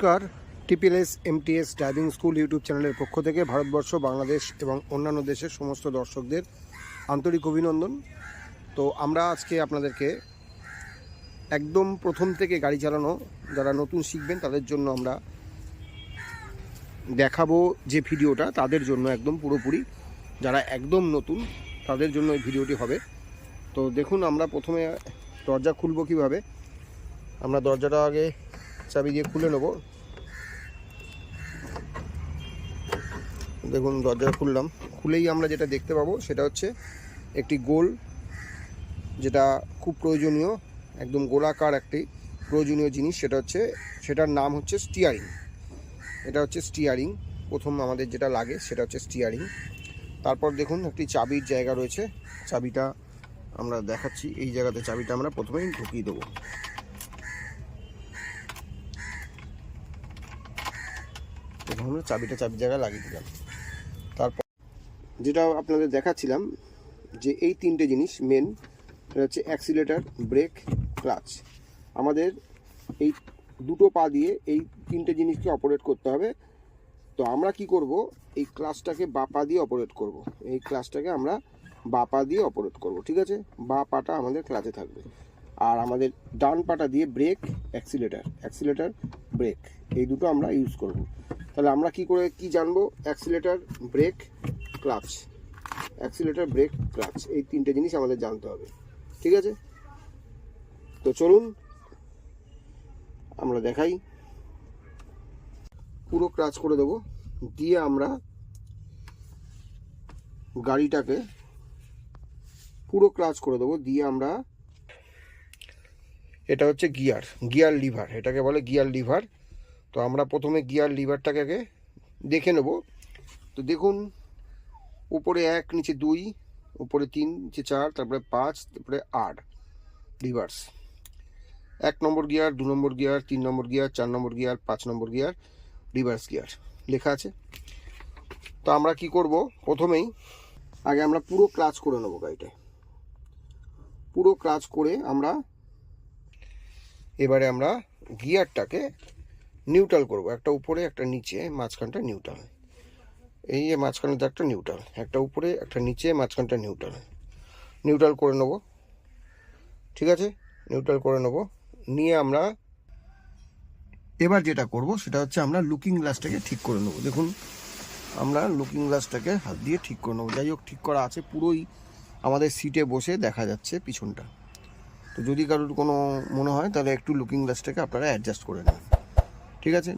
নমস্কার, টিপিএলএস MTS driving school YouTube চ্যানেলের পক্ষ থেকে ভারতবর্ষ, বাংলাদেশ এবং অন্যান্য দেশের সমস্ত দর্শকদের আন্তরিক অভিনন্দন। তো আমরা আজকে আপনাদেরকে একদম প্রথম থেকে গাড়ি চালানো যারা নতুন শিখবেন তাদের জন্য আমরা দেখাবো যে ভিডিওটা, তাদের জন্য একদম পুরোপুরি যারা একদম নতুন তাদের জন্য এই ভিডিওটি হবে। তো দেখুন, আমরা প্রথমে দরজা খুলবো কীভাবে। আমরা দরজাটা আগে চাবি দিয়ে খুলে নেব। দেখুন, দরজা খুললাম। খুলেই আমরা যেটা দেখতে পাবো সেটা হচ্ছে একটি গোল, যেটা খুব প্রয়োজনীয়, একদম গোলাকার একটি প্রয়োজনীয় জিনিস। সেটার নাম হচ্ছে স্টিয়ারিং। এটা হচ্ছে স্টিয়ারিং। প্রথম আমাদের যেটা লাগে সেটা হচ্ছে স্টিয়ারিং। তারপর দেখুন একটি চাবির জায়গা রয়েছে। চাবিটা আমরা দেখাচ্ছি, এই জায়গাতে চাবিটা আমরা প্রথমেই ঢুকিয়ে দেবো। আমরা চাবির জায়গায় লাগিয়ে দিলাম। তারপর যেটা আপনাদের দেখাচ্ছিলাম যে এই তিনটে জিনিস মেন, এটা হচ্ছে অ্যাক্সিলারেটর, ব্রেক, ক্লাচ। আমাদের এই দুটো পা দিয়ে এই তিনটে জিনিসকে অপারেট করতে হবে। তো আমরা কি করব, এই ক্লাচটাকে বা পা দিয়ে অপারেট করব। এই ক্লাচটাকে আমরা বা পা দিয়ে অপারেট করব, ঠিক আছে? বা পাটা আমাদের ক্লাচে থাকবে, আর আমাদের ডান পাটা দিয়ে ব্রেক, অ্যাক্সিলারেটর, ব্রেক, এই দুটো আমরা ইউজ করব। তাহলে আমরা কি জানবো? Accelerator, brake, clutch. Accelerator, brake, clutch, এই তিনটে জিনিস আমাদের জানতে হবে, ঠিক আছে? তো চলুন আমরা দেখাই। পুরো ক্লাচ করে দেবো, দিয়ে আমরা গাড়িটাকে পুরো ক্লাচ করে দেবো, দিয়ে আমরা, এটা হচ্ছে গিয়ার লিভার, এটাকে বলে গিয়ার লিভার। তো আমরা প্রথমে গিয়ার লিভারটাকে আগে দেখে নেব। তো দেখুন, উপরে 1, নিচে 2, উপরে 3, নিচে 4, তারপরে 5, তারপরে 8 রিভার্স। 1 নম্বর গিয়ার, 2 নম্বর গিয়ার, 3 নম্বর গিয়ার, 4 নম্বর গিয়ার, 5 নম্বর গিয়ার, রিভার্স গিয়ার লেখা আছে। তো আমরা কি করব, প্রথমেই আগে আমরা পুরো ক্লাচ করে নেব গাড়িটায়। পুরো ক্লাচ করে এবারে আমরা গিয়ারটাকে নিউট্রাল করব। একটা উপরে, একটা নিচে, মাঝখানটা নিউট্রাল। এই যে মাঝখানটা একটা নিউট্রাল, একটা উপরে, একটা নিচে, মাঝখানটা নিউট্রাল করে নেব, ঠিক আছে? নিউট্রাল করে নেব। নিয়ে আমরা এবার যেটা করব সেটা হচ্ছে আমরা লুকিং গ্লাসটাকে ঠিক করে নেব। দেখুন, আমরা লুকিং গ্লাসটাকে হাত দিয়ে ঠিক করে নেব। যাই হোক, ঠিক করা আছে, পুরোই আমাদের সিটে বসে দেখা যাচ্ছে পিছনটা। তো যদি কারোর কোনো মনে হয় তাহলে একটু লুকিং গ্লাসটাকে আপনারা অ্যাডজাস্ট করে নেন, ঠিক আছে?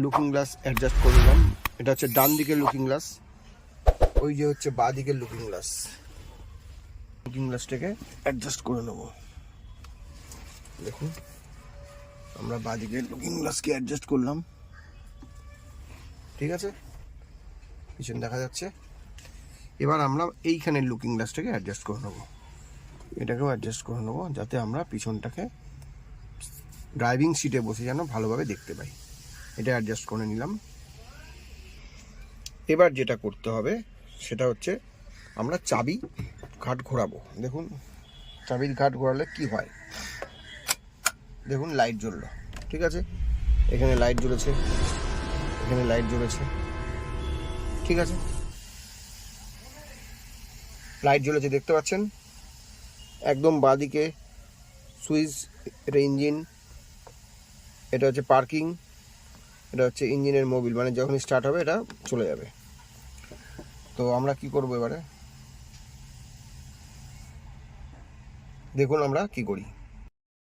লুকিং গ্লাস অ্যাডজাস্ট করে নিলাম। এটা হচ্ছে ডান দিকের লুকিং গ্লাস, ওই যে হচ্ছে বাঁ দিকের লুকিং গ্লাস। লুকিং গ্লাসটাকে অ্যাডজাস্ট করে নেব। দেখুন, আমরা বাঁ দিকের লুকিং গ্লাসকে অ্যাডজাস্ট করলাম, ঠিক আছে? পিছন দেখা যাচ্ছে। এবার আমরা এইখানের লুকিং গ্লাসটাকে অ্যাডজাস্ট করে নেব, এটাকেও অ্যাডজাস্ট করে নেব, যাতে আমরা পিছনটাকে ড্রাইভিং সিটে বসে যেন ভালোভাবে দেখতে পাই। এটা অ্যাডজাস্ট করে নিলাম। এবার যেটা করতে হবে সেটা হচ্ছে আমরা চাবি ঘাট ঘোরাবো। দেখুন, চাবির ঘাট ঘোরালে কি হয়, দেখুন লাইট জ্বললো, ঠিক আছে? এখানে লাইট জ্বলেছে, এখানে লাইট জ্বলেছে, ঠিক আছে? লাইট জ্বলেছে দেখতে পাচ্ছেন। একদম বাঁদিকে সুইচ, এটা ইঞ্জিন, এটা হচ্ছে পার্কিং, এটা হচ্ছে ইঞ্জিনের মোবিল, মানে যখন স্টার্ট হবে এটা চলে যাবে। তো আমরা কি করব এবারে, দেখুন আমরা কি করি।